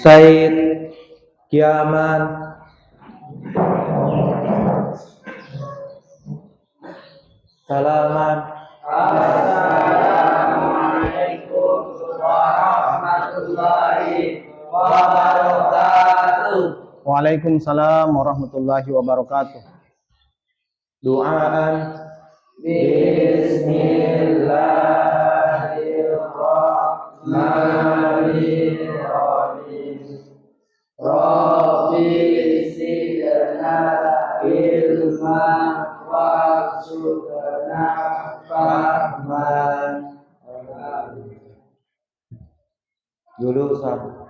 Said, Kiaman, Salaman. Assalamualaikum warahmatullahi wabarakatuh. Waalaikumsalam warahmatullahi wabarakatuh. Duaan. Bismillahirrahmanirrahim. Rabbi zidna ilman warzuqna fahman. Jurusan.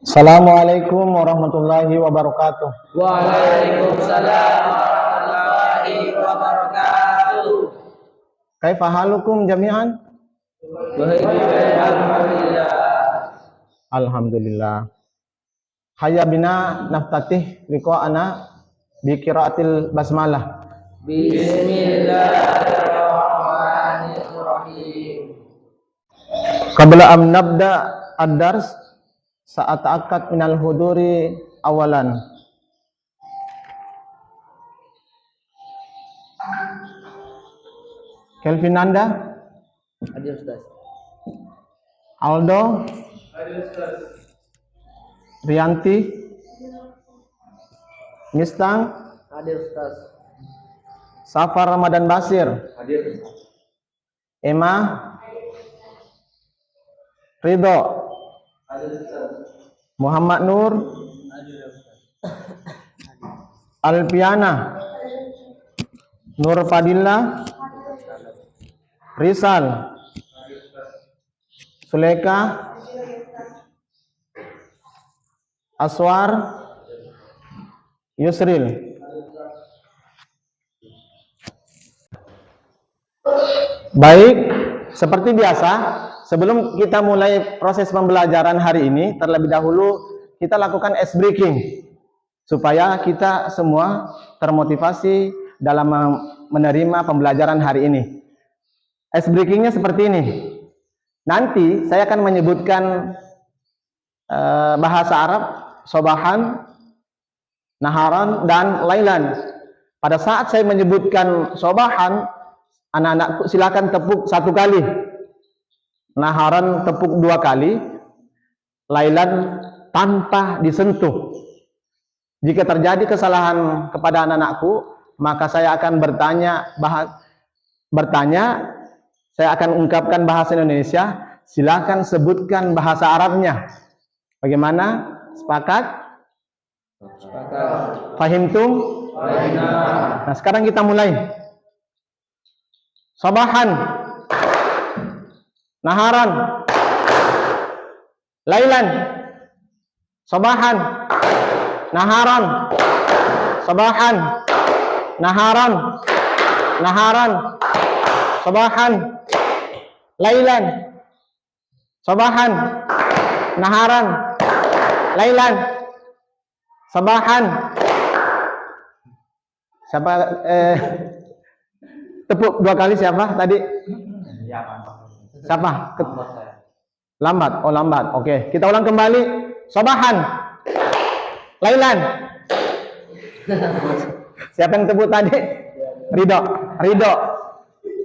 Assalamualaikum warahmatullahi wabarakatuh. Waalaikumsalam warahmatullahi wabarakatuh. Kaifa halukum jami'an? Alhamdulillah. Alhamdulillah. Hayya bina naftatih liqa'ana bi qiraatil basmalah. Bismillahirrahmanirrahim. Qabla an nabda ad-dars sa'ata'akkad minal huduri awalan. Kelvin Nanda, Hadir Ustaz. Aldo, Rianti, Mistang, Hadir Ustaz. Safar Ramadan Basir, Hadir Ustaz. Emma, Ridho, Hadir Ustaz. Muhammad Nur, Hadir Ustaz. Alpiana, Nur Fadillah, Rizal, Suleka, Aswar, Yusril. Baik, seperti biasa, sebelum kita mulai proses pembelajaran hari ini, terlebih dahulu kita lakukan ice breaking supaya kita semua termotivasi dalam menerima pembelajaran hari ini. Ice breakingnya seperti ini. Nanti saya akan menyebutkan bahasa Arab, sobahan, naharan, dan lailan. Pada saat saya menyebutkan sobahan, anak-anakku silakan tepuk 1 kali, naharan tepuk 2 kali, lailan tanpa disentuh. Jika terjadi kesalahan kepada anak-anakku, maka saya akan bertanya, saya akan ungkapkan bahasa Indonesia, silakan sebutkan bahasa Arabnya. Bagaimana? Sepakat? Sepakat. Fahimtum? Fahimna. Nah, sekarang kita mulai. Sabahan, naharan, lailan. Sabahan, naharan, sabahan, naharan, naharan, sabahan, lailan, sabahan, naharan, lailan, sabahan. Siapa tepuk 2 kali siapa tadi? Siapa? Lambat. Oh, lambat. Oke, kita ulang kembali. Sabahan, lailan. Siapa yang tepuk tadi? Ridho. Ridho.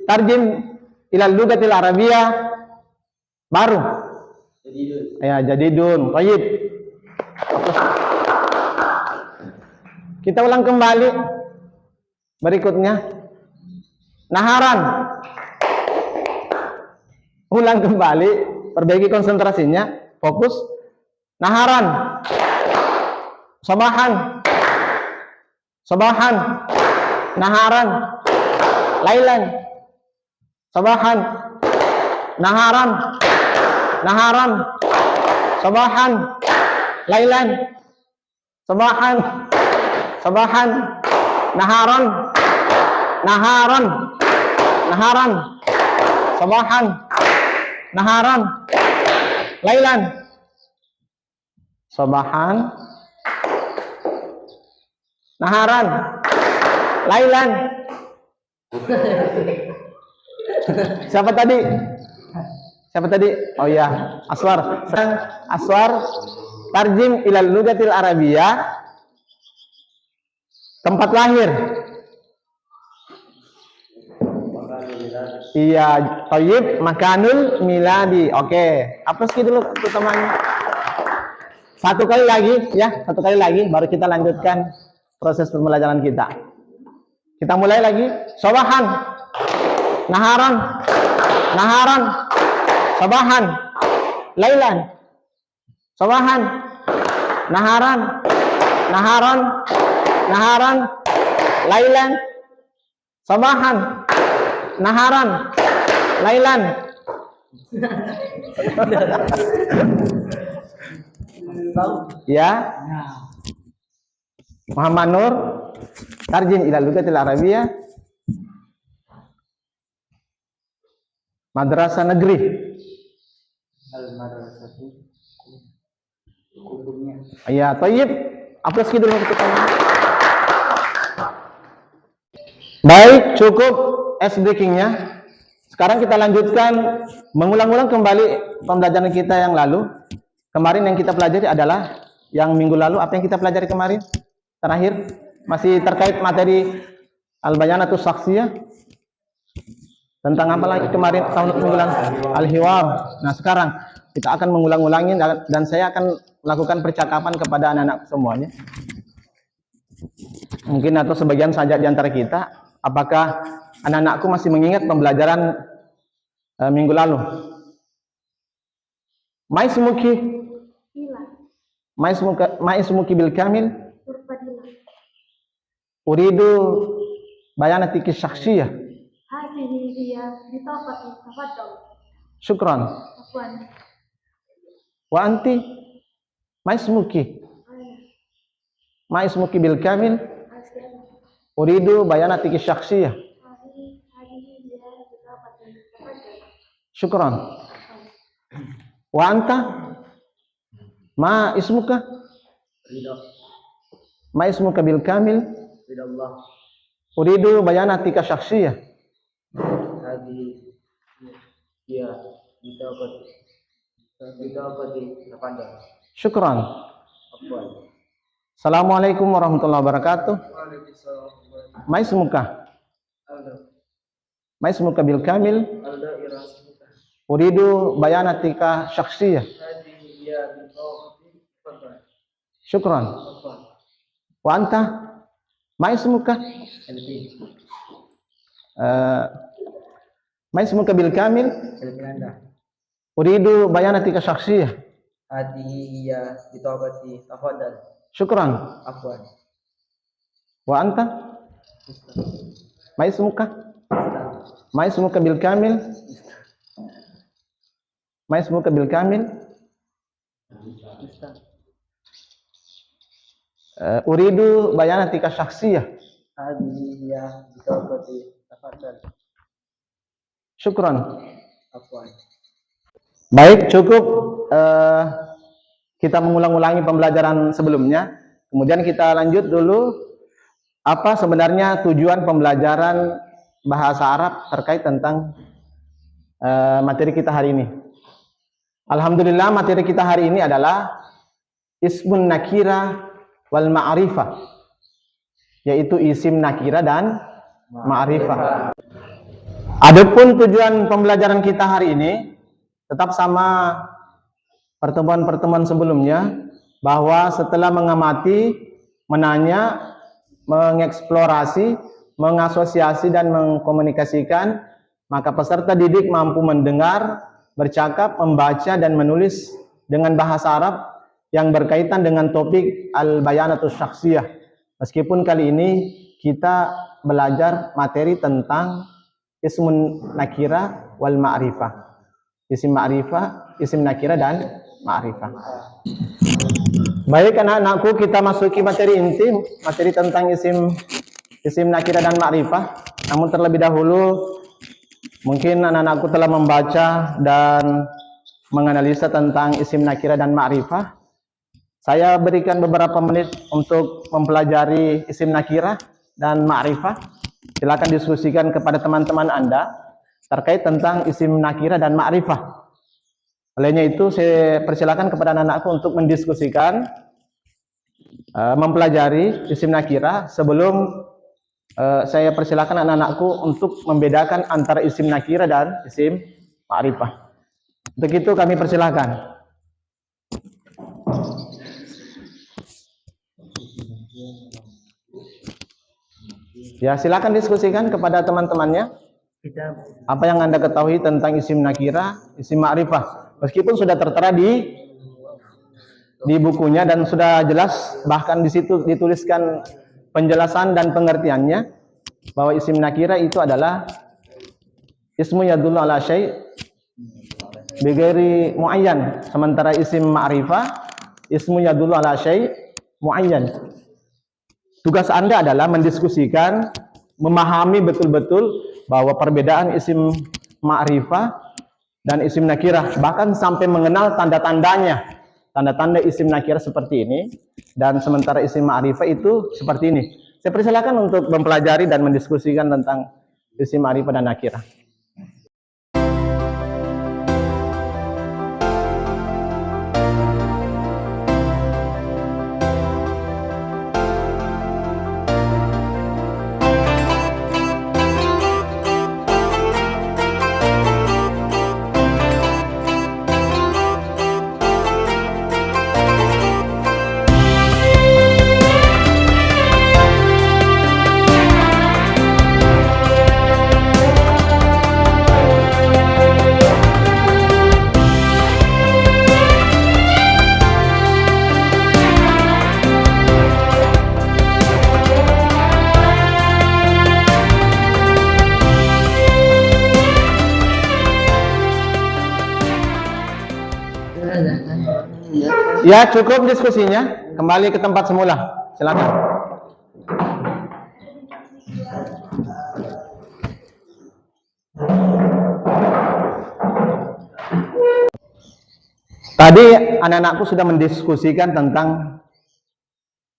Tarjim ilal lugatil arabiyah baru. Ya, jadidun. Baik. Kita ulang kembali. Berikutnya. Naharan. Ulang kembali, perbaiki konsentrasinya, fokus. Naharan. Sabahan. Sabahan. Naharan. Lailan. Sabahan. Naharan. Naharan. Sabahan. Lailan. Sabahan. Sabahan. Naharan. Naharan. Naharan. Sabahan. Naharan. Lailan. Sabahan. Naharan. Lailan. Siapa tadi? Siapa tadi? Oh ya, Aswar. Aswar, tarjim ilal lugatil arabiyah. Tempat lahir. Iya, Thayyib makanul miladi. Oke, hapus dulu untuk temannya. Satu kali lagi ya, satu kali lagi baru kita lanjutkan proses pembelajaran kita. Kita mulai lagi. Sabahan, naharan, naharan, sabahan, lailan, sabahan, naharan, naharan, naharan, lailan, sabahan, naharan, lailan. Ya. Muhammad Nur, tarjim ila lugatil arabiyah, madrasah negeri. Al-madrasatu hukumnya. Ya, Thayyib. Hapus dulu kita. Baik, cukup ice breakingnya. Sekarang kita lanjutkan mengulang-ulang kembali pembelajaran kita yang lalu. Kemarin yang kita pelajari adalah yang minggu lalu. Apa yang kita pelajari kemarin? Terakhir masih terkait materi al-bayanatus saksiyah. Tentang apa lagi kemarin tahun minggu lalu? Al-hiwar. Nah, sekarang kita akan mengulang-ulangi dan saya akan melakukan percakapan kepada anak-anak semuanya. Mungkin atau sebagian saja di antara kita, apakah anak-anakku masih mengingat pembelajaran minggu lalu? Maismuki Maismuki bil kamil uridu bayanatiki syakhsiyah. Hadhihi hiya bitaqati tafaddal. Syukran. Afwan. Wa anti maismuki bil kamil uridu bayanatiki syakhsiyah. Hadhihi hiya bitaqati tafaddal. Syukran. Wa anta ma ismuka? Ridha. Ma ismuka bil kamil Ridha Allah. uridu bayanatika syakhsiyah. Hadi ya bitaqati tafaddal. Syukran. Afwan. Assalamualaikum warahmatullahi wabarakatuh. Waalaikumsalam. Ma ismuka? Alda. Ma ismuka bil kamil Alda irasmuka. uridu bayanatika syakhsiyah. Hadi ya bitaqati tafaddal. Syukran. Afwan. Wa anta ma ismuka? Elvi. Ma ismuka bil kamil Elvinanda. uridu bayanatika syakhsiyah. Hadi ya bitaqati tafaddal. Syukran. Afwan. Wa anta ma ismuka? Ma ismuka bil kamil? Ma ismuka bil kamil uridu bayanatika syakhsiyah. Hadi ya bitaqati tafaddal. Syukran. Afwan. Baik, cukup kita mengulang-ulangi pembelajaran sebelumnya. Kemudian kita lanjut dulu apa sebenarnya tujuan pembelajaran bahasa Arab terkait tentang materi kita hari ini. Alhamdulillah, materi kita hari ini adalah ismun nakira wal ma'rifah, yaitu isim nakira dan ma'rifah. Adapun tujuan pembelajaran kita hari ini tetap sama pertemuan-pertemuan sebelumnya, bahwa setelah mengamati, menanya, mengeksplorasi, mengasosiasi dan mengkomunikasikan, maka peserta didik mampu mendengar, bercakap, membaca dan menulis dengan bahasa Arab yang berkaitan dengan topik al-bayanatus syakhsiyah. Meskipun kali ini kita belajar materi tentang ismun nakira wal ma'rifah. Isim ma'rifah, isim nakira dan ma'rifah. Baik anak-anakku, kita masuki materi inti, materi tentang isim nakira dan ma'rifah. Namun terlebih dahulu mungkin anak-anakku telah membaca dan menganalisa tentang isim nakira dan ma'rifah. Saya berikan beberapa menit untuk mempelajari isim nakira dan ma'rifah. Silakan diskusikan kepada teman-teman Anda. terkait tentang isim nakirah dan ma'rifah. Olehnya itu saya persilakan kepada anak-anakku untuk mendiskusikan, mempelajari isim nakirah sebelum saya persilakan anak-anakku untuk membedakan antara isim nakirah dan isim ma'rifah. Untuk itu kami persilakan. Ya, silakan diskusikan kepada teman-temannya. Apa yang Anda ketahui tentang isim nakirah, isim ma'rifah. Meskipun sudah tertera di bukunya dan sudah jelas, bahkan di situ dituliskan penjelasan dan pengertiannya bahwa isim nakirah itu adalah ismu yadullu ala syai' bighairi muayyan, sementara isim ma'rifah ismu yadullu ala syai' muayyan. Tugas Anda adalah mendiskusikan, memahami betul-betul bahwa perbedaan isim ma'rifah dan isim nakirah, bahkan sampai mengenal tanda-tandanya. Tanda-tanda isim nakirah seperti ini, dan sementara isim ma'rifah itu seperti ini. Saya persilakan untuk mempelajari dan mendiskusikan tentang isim ma'rifah dan nakirah. Ya, cukup diskusinya. Kembali ke tempat semula. Silakan. Tadi anak-anakku sudah mendiskusikan tentang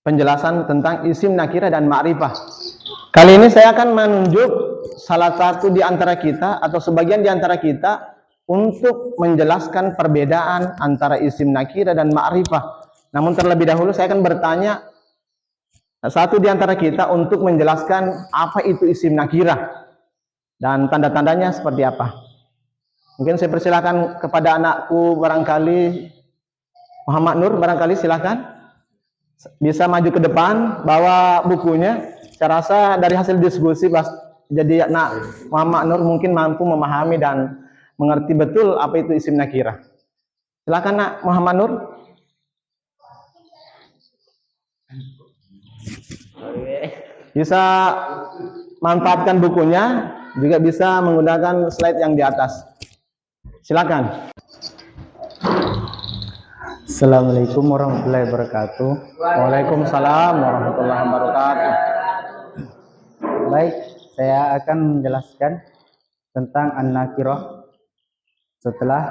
penjelasan tentang isim nakirah dan ma'rifah. Kali ini saya akan menunjuk salah satu di antara kita atau sebagian di antara kita untuk menjelaskan perbedaan antara isim nakirah dan ma'rifah. Namun terlebih dahulu saya akan bertanya satu di antara kita untuk menjelaskan apa itu isim nakirah dan tanda-tandanya seperti apa. Mungkin saya persilakan kepada anakku barangkali Muhammad Nur, barangkali silakan bisa maju ke depan bawa bukunya. Saya rasa dari hasil diskusi jadi anak Muhammad Nur mungkin mampu memahami dan mengerti betul apa itu isim nakirah. Silakan Nak Muhammad Nur. Bisa manfaatkan bukunya, juga bisa menggunakan slide yang di atas. Silakan. Assalamualaikum warahmatullahi wabarakatuh. Waalaikumsalam warahmatullahi wabarakatuh. Baik, saya akan menjelaskan tentang an-nakirah. Setelah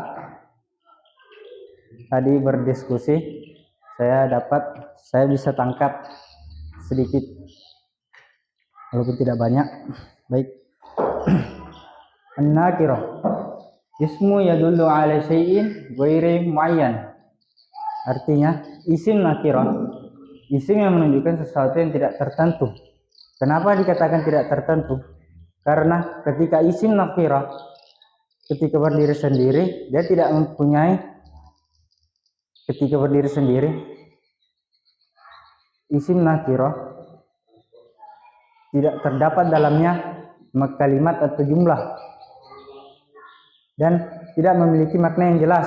tadi berdiskusi, saya bisa tangkap sedikit, walaupun tidak banyak. Baik. An-nakirah ismu yadullu ala syai'in ghairi muayyan. Artinya, isim nakirah, isim yang menunjukkan sesuatu yang tidak tertentu. Kenapa dikatakan tidak tertentu? Karena ketika isim nakirah, ketika berdiri sendiri, dia tidak mempunyai, ketika berdiri sendiri, isim nakirah tidak terdapat dalamnya kalimat atau jumlah, dan tidak memiliki makna yang jelas.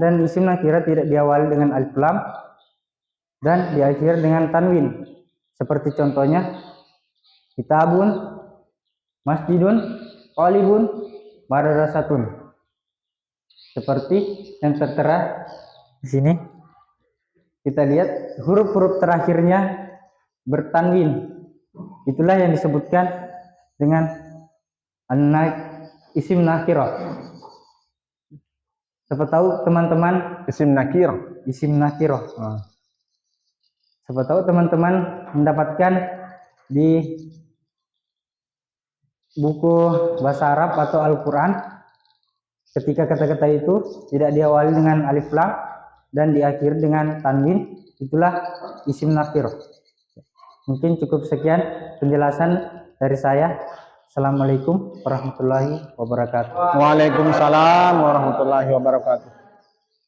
Dan isim nakirah tidak diawali dengan alif lam dan diakhiri dengan tanwin. Seperti contohnya kitabun, masjidun, qalibun, madrasatun. Seperti yang tertera di sini. Kita lihat huruf-huruf terakhirnya bertanwin. Itulah yang disebutkan dengan isim nakirah. Siapa tahu teman-teman Isim nakirah. isim nakirah. Siapa tahu teman-teman mendapatkan di buku bahasa Arab atau Al-Quran, ketika kata-kata itu tidak diawali dengan alif lam dan diakhiri dengan tanwin, itulah isim nakirah. Mungkin cukup sekian penjelasan dari saya. Assalamualaikum warahmatullahi wabarakatuh. Waalaikumsalam warahmatullahi wabarakatuh.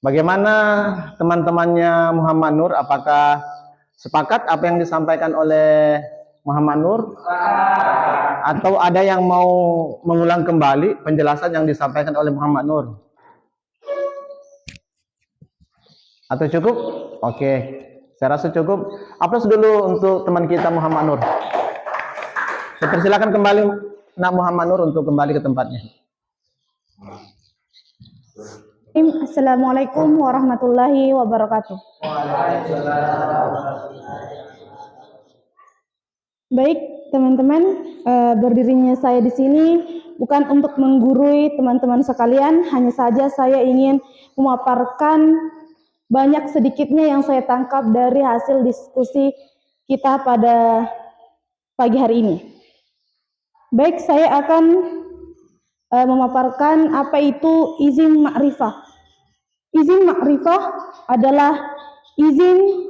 Bagaimana teman-temannya Muhammad Nur? Apakah sepakat apa yang disampaikan oleh Muhammad Nur? Atau ada yang mau mengulang kembali penjelasan yang disampaikan oleh Muhammad Nur? Atau cukup? Oke, saya rasa cukup. Aplaus dulu untuk teman kita Muhammad Nur. Saya persilakan kembali Nak Muhammad Nur untuk kembali ke tempatnya. Assalamualaikum warahmatullahi wabarakatuh. Baik, teman-teman, berdirinya saya di sini bukan untuk menggurui teman-teman sekalian, hanya saja saya ingin memaparkan banyak sedikitnya yang saya tangkap dari hasil diskusi kita pada pagi hari ini. Baik, saya akan memaparkan apa itu izin ma'rifah. Izin ma'rifah adalah izin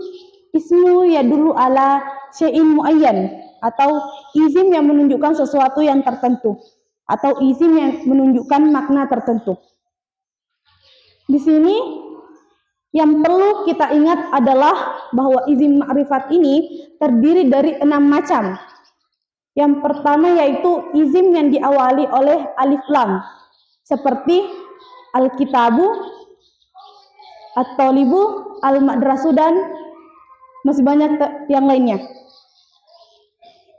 ismu yadullu ala syai'in muayyan, atau izin yang menunjukkan sesuatu yang tertentu, atau izin yang menunjukkan makna tertentu. Di sini yang perlu kita ingat adalah bahwa izin ma'rifat ini terdiri dari 6 macam. Yang pertama yaitu izin yang diawali oleh alif lam, seperti al-kitabu, at-talibu, al-madrasu, dan masih banyak yang lainnya.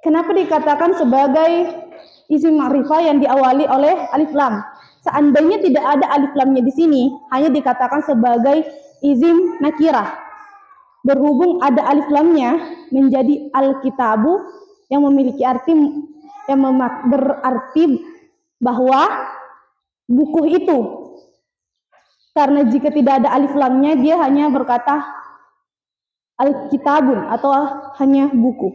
Kenapa dikatakan sebagai izin ma'rifah yang diawali oleh alif lam? Seandainya tidak ada alif lamnya di sini, hanya dikatakan sebagai izin nakirah. Berhubung ada alif lamnya, menjadi al-kitabu yang memiliki arti yang berarti bahwa buku itu. Karena jika tidak ada alif lamnya, dia hanya berkata al-kitabun atau hanya buku.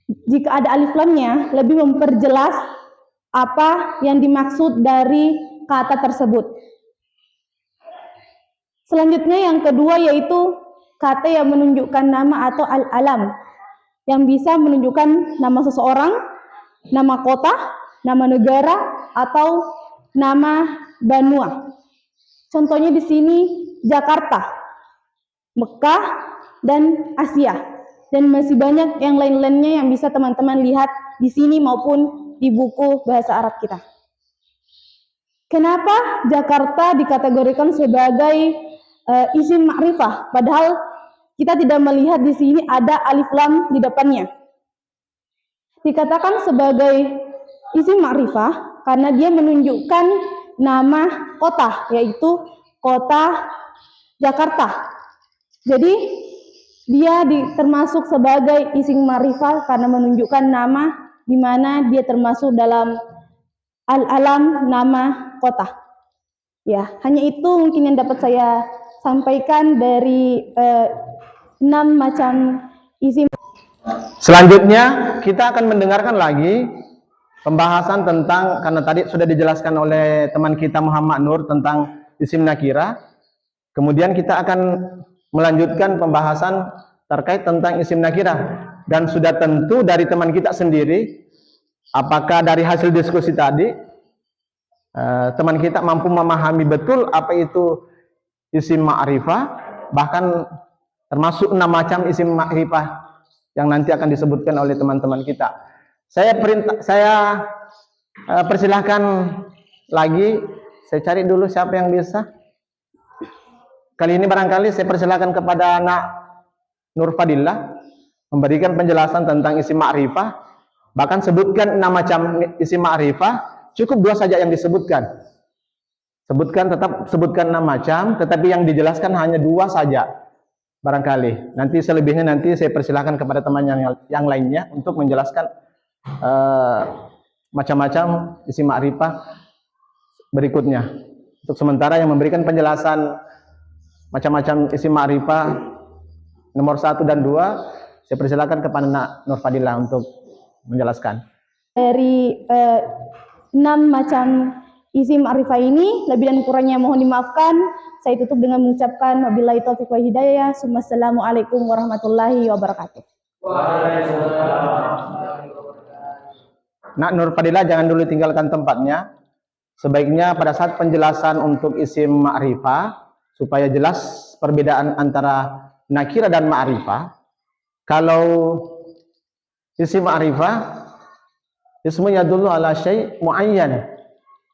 Jika ada alif lamnya, lebih memperjelas apa yang dimaksud dari kata tersebut. Selanjutnya yang kedua yaitu kata yang menunjukkan nama atau al-alam, yang bisa menunjukkan nama seseorang, nama kota, nama negara, atau nama benua. Contohnya di sini Jakarta, Mekah, dan Asia, dan masih banyak yang lain-lainnya yang bisa teman-teman lihat di sini maupun di buku bahasa Arab kita. Kenapa Jakarta dikategorikan sebagai isim ma'rifah, padahal kita tidak melihat di sini ada alif lam di depannya? Dikatakan sebagai isim ma'rifah karena dia menunjukkan nama kota, yaitu kota Jakarta. Jadi dia termasuk sebagai isim ma'rifah karena menunjukkan nama di mana dia termasuk dalam al-alam, nama kota. Ya, hanya itu mungkin yang dapat saya sampaikan dari 6 macam isim. Selanjutnya kita akan mendengarkan lagi pembahasan tentang, karena tadi sudah dijelaskan oleh teman kita Muhammad Nur tentang isim nakirah. Kemudian kita akan melanjutkan pembahasan terkait tentang isim nakirah, dan sudah tentu dari teman kita sendiri, apakah dari hasil diskusi tadi teman kita mampu memahami betul apa itu isim ma'rifah, bahkan termasuk 6 macam isim ma'rifah yang nanti akan disebutkan oleh teman-teman kita. Saya persilahkan lagi, saya cari dulu siapa yang bisa. Kali ini barangkali saya persilahkan kepada anak Nur Fadillah memberikan penjelasan tentang isim ma'rifah. Bahkan sebutkan 6 macam isim ma'rifah, cukup 2 saja yang disebutkan. Sebutkan 6 macam, tetapi yang dijelaskan hanya 2 saja. Barangkali nanti selebihnya nanti saya persilahkan kepada teman yang lainnya untuk menjelaskan macam-macam isim ma'rifah berikutnya. Untuk sementara yang memberikan penjelasan macam-macam isim ma'rifah nomor 1 dan 2, saya persilakan kepada Nur Fadillah untuk menjelaskan. dari 6 macam isim ma'rifah ini. Lebih dan kurangnya mohon dimaafkan. Saya tutup dengan mengucapkan wabillahi taufiq wa hidayah. Assalamualaikum warahmatullahi wabarakatuh. Nak Nur Fadilah jangan dulu tinggalkan tempatnya. Sebaiknya pada saat penjelasan untuk isim ma'rifah, supaya jelas perbedaan antara nakirah dan ma'rifah. Kalau isim ma'rifah, ismu yadullu ala syai' muayyan.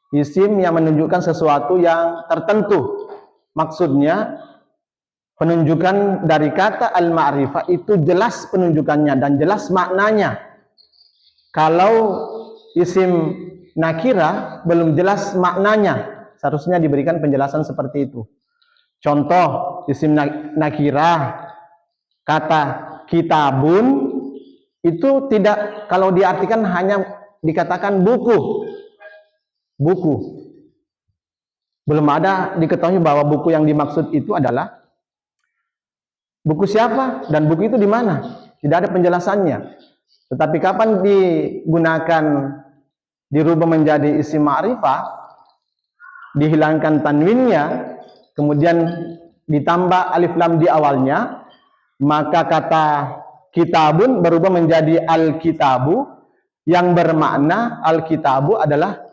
Isim yang menunjukkan sesuatu yang tertentu. Maksudnya, penunjukan dari kata al-ma'rifah itu jelas penunjukannya dan jelas maknanya. Kalau isim nakirah belum jelas maknanya, seharusnya diberikan penjelasan seperti itu. Contoh isim nakirah, kata kitabun itu tidak, kalau diartikan hanya dikatakan buku. Belum ada diketahui bahwa buku yang dimaksud itu adalah buku siapa dan buku itu di mana. Tidak ada penjelasannya. Tetapi kapan digunakan, dirubah menjadi isim ma'rifah, dihilangkan tanwinnya, kemudian ditambah alif lam di awalnya, maka kata kitabun berubah menjadi al-kitabu, yang bermakna al-kitabu adalah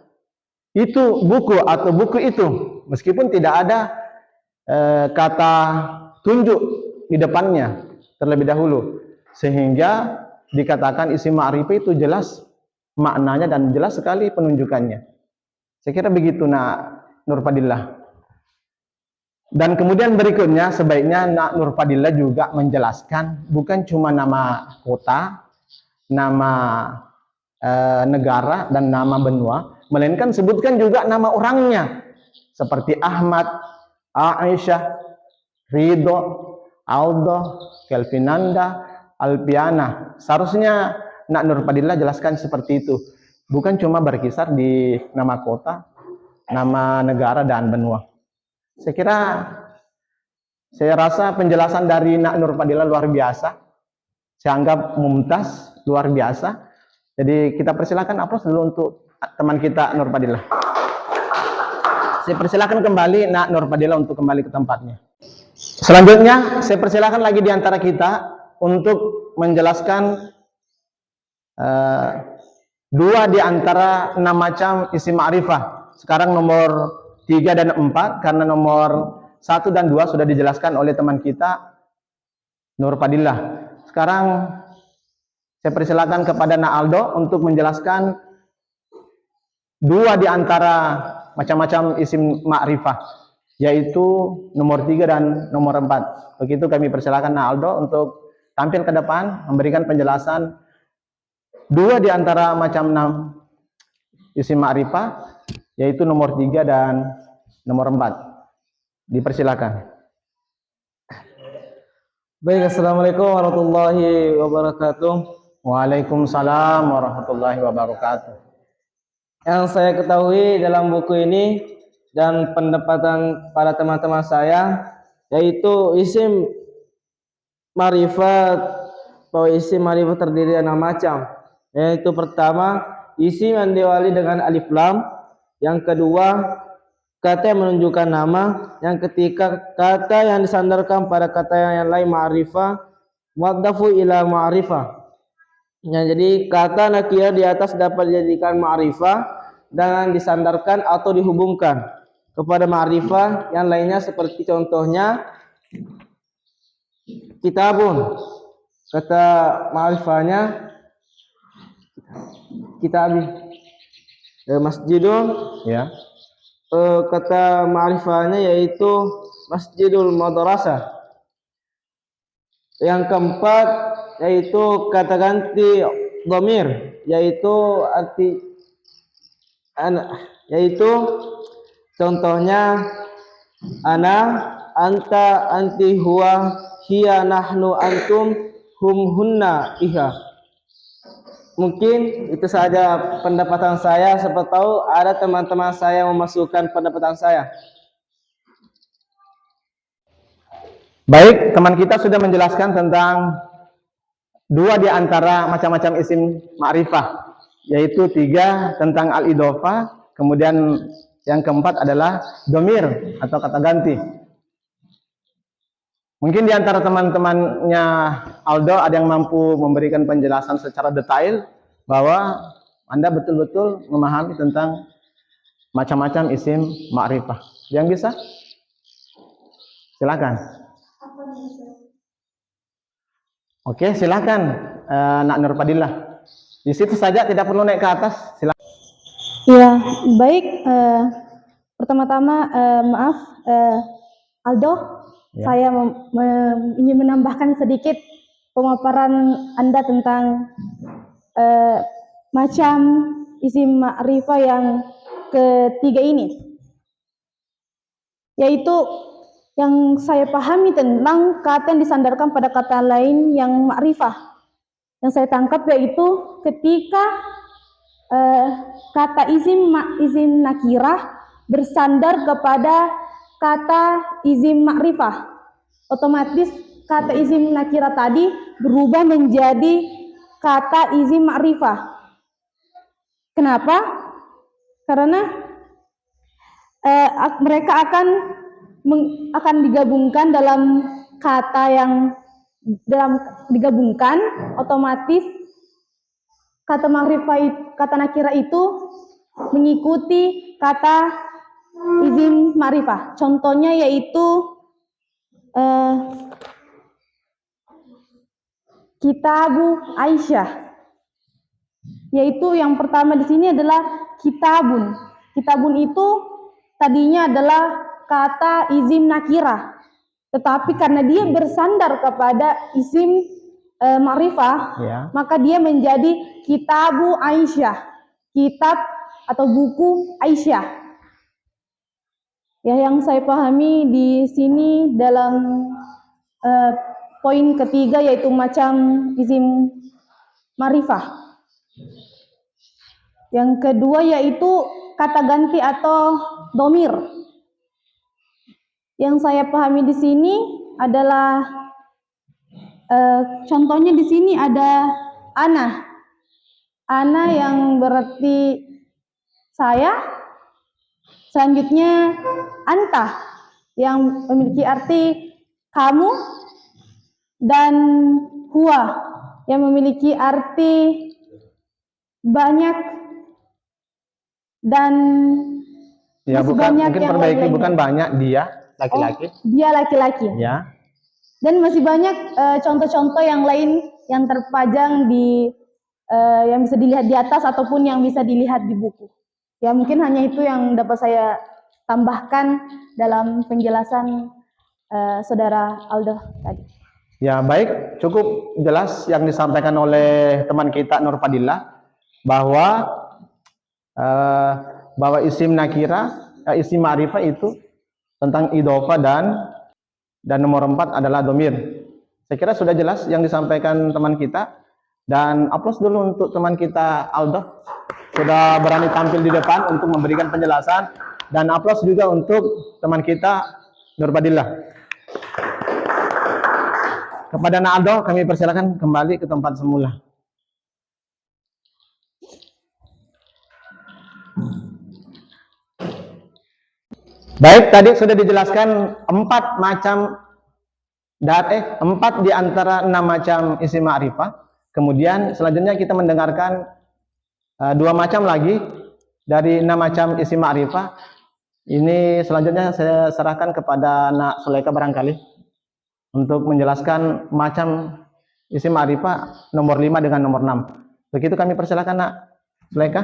itu buku atau buku itu, meskipun tidak ada kata tunjuk di depannya terlebih dahulu, sehingga dikatakan isim ma'rifah itu jelas maknanya dan jelas sekali penunjukannya. Saya kira begitu Nak Nur Fadilah. Dan kemudian berikutnya sebaiknya Nak Nur Fadilah juga menjelaskan bukan cuma nama kota, nama negara dan nama benua, melainkan sebutkan juga nama orangnya seperti Ahmad, Aisyah, Ridho, Aldo, Kelvinanda, Alpiana. Seharusnya Nak Nur Fadilah jelaskan seperti itu, bukan cuma berkisar di nama kota, nama negara dan benua. Saya rasa penjelasan dari Nak Nur Fadilah luar biasa. Saya anggap mumtaz, luar biasa. Jadi kita persilakan aplaus dulu untuk teman kita Nur Fadilah. Saya persilakan kembali Nak Nur Fadilah untuk kembali ke tempatnya. Selanjutnya saya persilakan lagi di antara kita untuk menjelaskan dua di antara 6 macam isim ma'rifah. Sekarang nomor 3 dan 4, karena nomor 1 dan 2 sudah dijelaskan oleh teman kita Nur Fadilah. Sekarang saya persilakan kepada Nak Aldo untuk menjelaskan dua di antara macam-macam isim ma'rifah, yaitu nomor 3 dan nomor 4. Begitu kami persilakan Nak Aldo untuk tampil ke depan, memberikan penjelasan dua di antara macam 6 isim ma'rifah, yaitu nomor 3 dan nomor 4. Dipersilakan. Baik, assalamualaikum warahmatullahi wabarakatuh. Waalaikumsalam warahmatullahi wabarakatuh. Yang saya ketahui dalam buku ini dan pendapatan para teman-teman saya, yaitu isim ma'rifat, bahwa isim ma'rifat terdiri dari 6 macam. Yaitu pertama, isim yang diawali dengan alif lam. Yang kedua, kata yang menunjukkan nama. Yang ketiga, kata yang disandarkan pada kata yang lain ma'rifah, muaddafu ila ma'rifah. Jadi kata nakirah di atas dapat dijadikan ma'rifah dengan disandarkan atau dihubungkan kepada ma'rifah yang lainnya, seperti contohnya kitabun, kata ma'rifahnya kitabi. Masjidun, Ya. kata ma'rifahnya yaitu masjidul madrasah. Yang keempat yaitu kata ganti dhamir, yaitu arti yaitu contohnya ana, anta, anti, huwa, hiya, nahnu, antum, hum, hunna, iha. Mungkin itu saja pendapatan saya. Siapa tahu ada teman-teman saya yang memasukkan pendapatan saya. Baik, teman kita sudah menjelaskan tentang dua di antara macam-macam isim ma'rifah, yaitu 3 tentang al-idhofah, kemudian yang keempat adalah domir atau kata ganti. Mungkin di antara teman-temannya Aldo ada yang mampu memberikan penjelasan secara detail bahwa Anda betul-betul memahami tentang macam-macam isim ma'rifah. Yang bisa? Silakan. Oke, silakan Nak Nurpadillah. Di situ saja, tidak perlu naik ke atas. Silakan. Ya, baik. Pertama-tama maaf Aldo, saya ingin menambahkan sedikit pemaparan Anda tentang macam isim ma'rifah yang ketiga ini, yaitu yang saya pahami tentang kata yang disandarkan pada kata lain yang ma'rifah. Yang saya tangkap yaitu ketika kata isim nakirah bersandar kepada kata isim ma'rifah, otomatis kata isim nakirah tadi berubah menjadi kata isim ma'rifah. Kenapa? Karena mereka akan digabungkan dalam kata yang digabungkan, otomatis kata ma'rifah, kata nakirah itu mengikuti kata isim ma'rifah. Contohnya yaitu kitabu Aisyah. Yaitu yang pertama di sini adalah kitabun. Kitabun itu tadinya adalah kata isim nakirah, tetapi karena dia bersandar kepada isim ma'rifah, maka dia menjadi kitabu Aisyah, kitab atau buku Aisyah. Ya, yang saya pahami di sini dalam poin ketiga yaitu macam isim ma'rifah. Yang kedua yaitu kata ganti atau domir. Yang saya pahami di sini adalah contohnya di sini ada ana. Ana yang berarti saya. Selanjutnya anta yang memiliki arti kamu, dan huwa yang memiliki arti banyak, dan ya bukan banyak, mungkin perbaiki bukan banyak, dia laki-laki. Dia laki-laki. Ya. Dan masih banyak contoh-contoh yang lain yang terpajang di yang bisa dilihat di atas ataupun yang bisa dilihat di buku. Ya, mungkin hanya itu yang dapat saya tambahkan dalam penjelasan saudara Aldo tadi. Ya, baik, cukup jelas yang disampaikan oleh teman kita Nurpadillah bahwa isim nakira, isim ma'rifah itu tentang idhofah dan nomor 4 adalah domir. Saya kira sudah jelas yang disampaikan teman kita, dan aplaus dulu untuk teman kita Aldo, sudah berani tampil di depan untuk memberikan penjelasan, dan aplaus juga untuk teman kita Nurpadillah. Kepada Nak Aldo kami persilakan kembali ke tempat semula. Baik, tadi sudah dijelaskan 4 di antara 6 macam isim ma'rifah. Kemudian selanjutnya kita mendengarkan 2 macam lagi dari 6 macam isim ma'rifah. Ini selanjutnya saya serahkan kepada Nak Sulaika barangkali untuk menjelaskan macam isim ma'rifah nomor 5 dengan nomor 6. Begitu kami persilakan Nak Sulaika.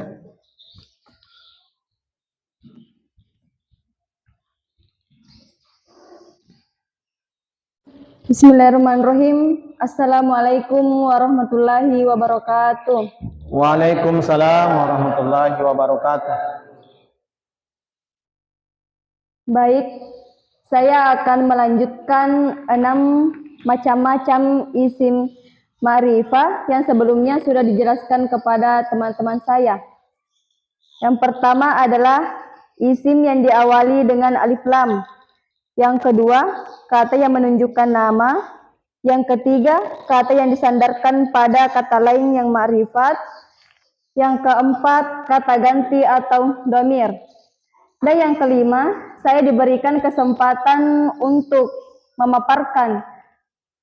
Bismillahirrahmanirrahim. Assalamualaikum warahmatullahi wabarakatuh. Waalaikumsalam warahmatullahi wabarakatuh. Baik, saya akan melanjutkan 6 macam-macam isim ma'rifah yang sebelumnya sudah dijelaskan kepada teman-teman saya. Yang pertama adalah isim yang diawali dengan alif lam. Yang kedua, kata yang menunjukkan nama. Yang ketiga, kata yang disandarkan pada kata lain yang ma'rifat. Yang keempat, kata ganti atau dhamir. Dan yang kelima, saya diberikan kesempatan untuk memaparkan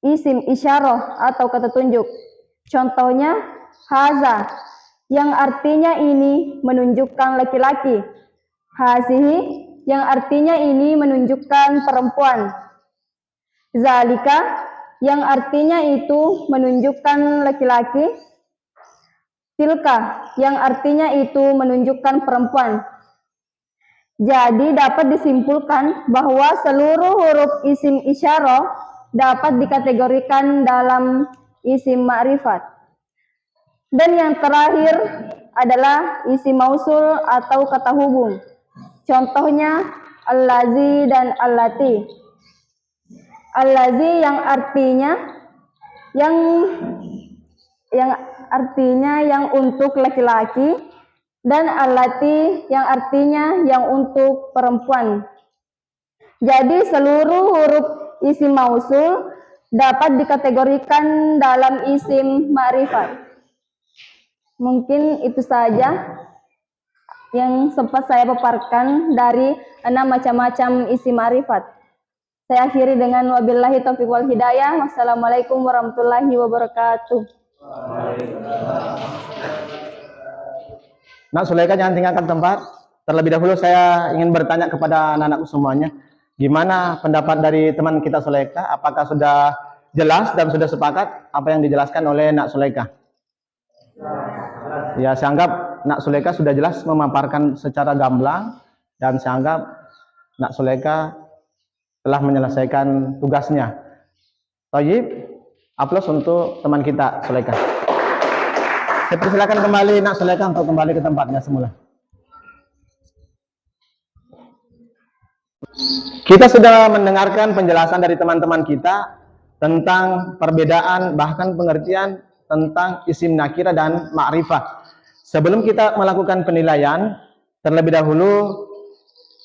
isim isyarah atau kata tunjuk. Contohnya, haza, yang artinya ini menunjukkan laki-laki. Hazihi, yang artinya ini menunjukkan perempuan. Zalika, yang artinya itu menunjukkan laki-laki. Tilka, yang artinya itu menunjukkan perempuan. Jadi dapat disimpulkan bahwa seluruh huruf isim isyarah dapat dikategorikan dalam isim ma'rifat. Dan yang terakhir adalah isim mausul atau kata hubung. Contohnya allazi dan allati. Allazi yang artinya yang untuk laki-laki, dan allati yang artinya yang untuk perempuan. Jadi seluruh huruf isim mausul dapat dikategorikan dalam isim ma'rifat. Mungkin itu saja yang sempat saya paparkan dari 6 macam-macam isim ma'rifat. Saya akhiri dengan wabillahi taufiq wal hidayah. Wassalamualaikum warahmatullahi wabarakatuh. Nak Sulaika, jangan tinggalkan tempat. Terlebih dahulu saya ingin bertanya kepada anak-anakku semuanya, gimana pendapat dari teman kita Sulaika? Apakah sudah jelas dan sudah sepakat apa yang dijelaskan oleh Nak Sulaika? Ya, saya anggap Nak Sulaika sudah jelas memaparkan secara gamblang, dan saya anggap Nak Sulaika telah menyelesaikan tugasnya. Thayyib, aplaus untuk teman kita Sulaika. Saya persilakan kembali Nak Sulaika untuk kembali ke tempatnya semula. Kita sudah mendengarkan penjelasan dari teman-teman kita tentang perbedaan bahkan pengertian tentang isim nakirah dan ma'rifah. Sebelum kita melakukan penilaian, terlebih dahulu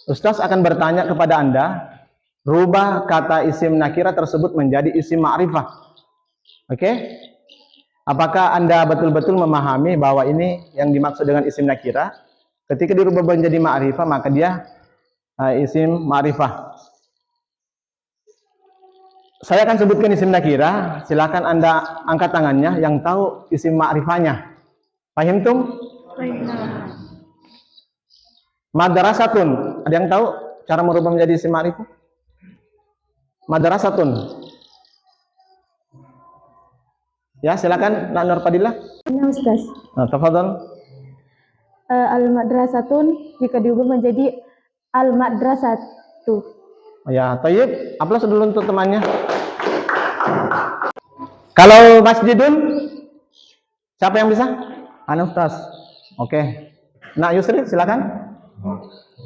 Ustaz akan bertanya kepada Anda, rubah kata isim nakirah tersebut menjadi isim ma'rifah. Oke? Apakah Anda betul-betul memahami bahwa ini yang dimaksud dengan isim nakirah? Ketika dirubah menjadi ma'rifah, maka dia isim ma'rifah. Saya akan sebutkan isim nakirah, silakan Anda angkat tangannya yang tahu isim ma'rifahnya. Fahimtum? Madrasatun, ada yang tahu cara merubah menjadi isim ma'rifah? Madrasatun. Ya, silakan Nak Nur Fadilah. Ya, Ustaz. Nah, tafadhal. Al-madrasatun jika diubah menjadi al-madrasatu. Ya, thayyib. Aplaus dulu untuk temannya. Kalau masjidun, siapa yang bisa? Ana Ustaz. Oke. Nak Yusri, silakan.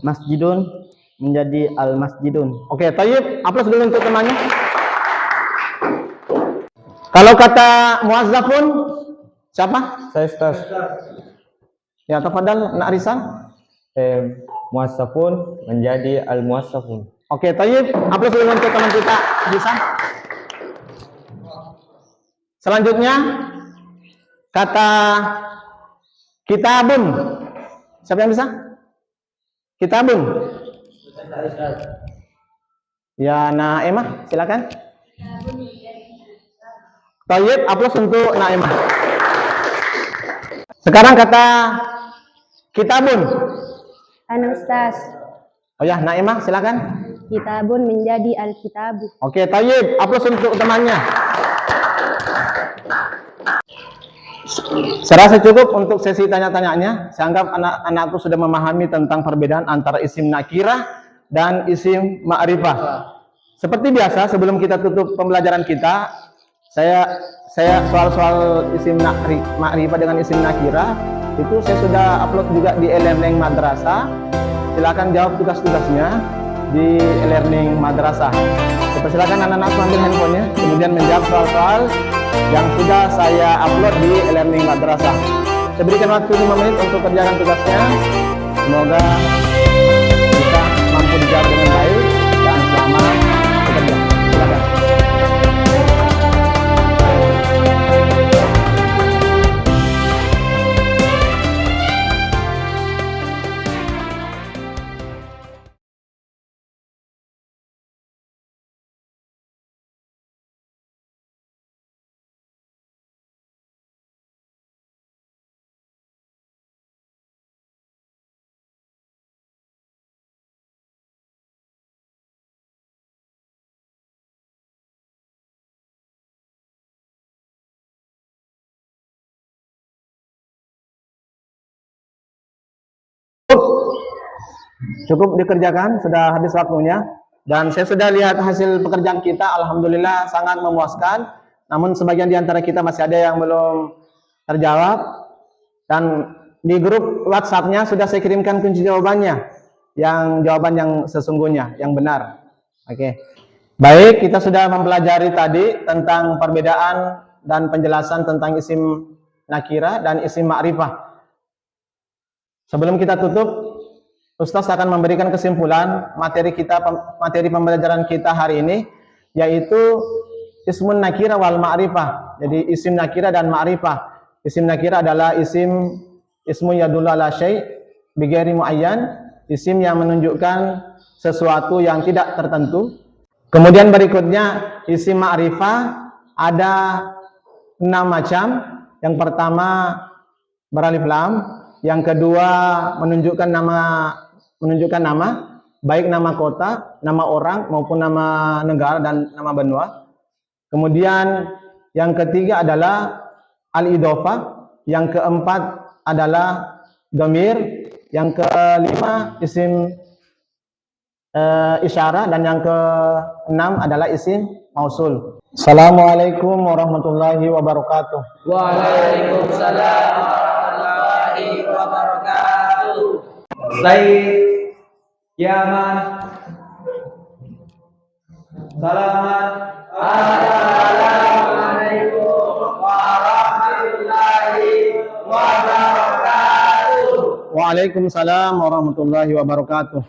Masjidun menjadi al-masjidun. Oke, thayyib. Aplaus dulu untuk temannya. Kalau kata muazzafun, siapa? Saya Ustaz. Ya, tafadhal Nak Rizal. Muassafun menjadi al-muassafun. Oke, thayyib. Aplaus dulu untuk teman kita bisa. Selanjutnya kata kitabun. Siapa yang bisa? Kitabun. Ya, Naimah, silakan. Thayyib, aplaus untuk Naimah. Sekarang kata kitabun. Ana Ustaz. Oh ya, Naimah, silakan. Kitabun menjadi al-kitabu. Oke, thayyib, aplaus untuk temannya. Saya rasa cukup untuk sesi tanya-tanyanya. Saya anggap anak-anakku sudah memahami tentang perbedaan antara isim nakirah dan isim ma'rifah. Seperti biasa, sebelum kita tutup pembelajaran kita, saya soal-soal isim ma'rifah dengan isim nakirah itu saya sudah upload juga di e-learning madrasah. Silakan jawab tugas-tugasnya di e-learning madrasah. Silakan anak-anak ambil handphonenya, kemudian menjawab soal-soal yang sudah saya upload di e-learning madrasah. Saya berikan waktu 5 menit untuk kerjakan tugasnya. Semoga kita mampu dijawab dengan baik dan selamat bekerja. Silakan. Cukup dikerjakan, sudah habis waktunya. Dan saya sudah lihat hasil pekerjaan kita, alhamdulillah sangat memuaskan. Namun sebagian di antara kita masih ada yang belum terjawab. Dan di grup WhatsApp-nya sudah saya kirimkan kunci jawabannya, yang jawaban yang sesungguhnya, yang benar. Oke. Baik, kita sudah mempelajari tadi tentang perbedaan dan penjelasan tentang isim nakirah dan isim ma'rifah. Sebelum kita tutup, Ustaz akan memberikan kesimpulan materi pembelajaran kita hari ini, yaitu ismun nakirah wal ma'rifah. Jadi isim nakirah dan ma'rifah. Isim nakirah adalah ismu yadullu ala syai' bi ghairi muayyan, isim yang menunjukkan sesuatu yang tidak tertentu. Kemudian berikutnya isim ma'rifah ada 6 macam. Yang pertama beralif lam, yang kedua menunjukkan nama, baik nama kota, nama orang maupun nama negara dan nama benua. Kemudian yang ketiga adalah al-idhofah, yang keempat adalah dhamir, yang kelima isim isyarah, dan yang keenam adalah isim mausul. Assalamualaikum warahmatullahi wabarakatuh. Waalaikumsalam warahmatullahi wabarakatuh. Said, Yaman, Salaman. Assalamualaikum warahmatullahi wabarakatuh. Waalaikumsalam warahmatullahi wabarakatuh.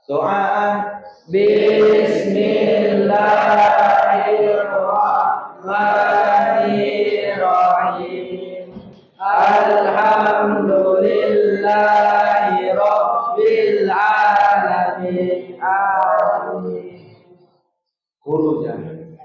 Doaan. Bismillahirrahmanirrahim. Alhamdulillahi rabbil alamin. Amin. Guru jangan.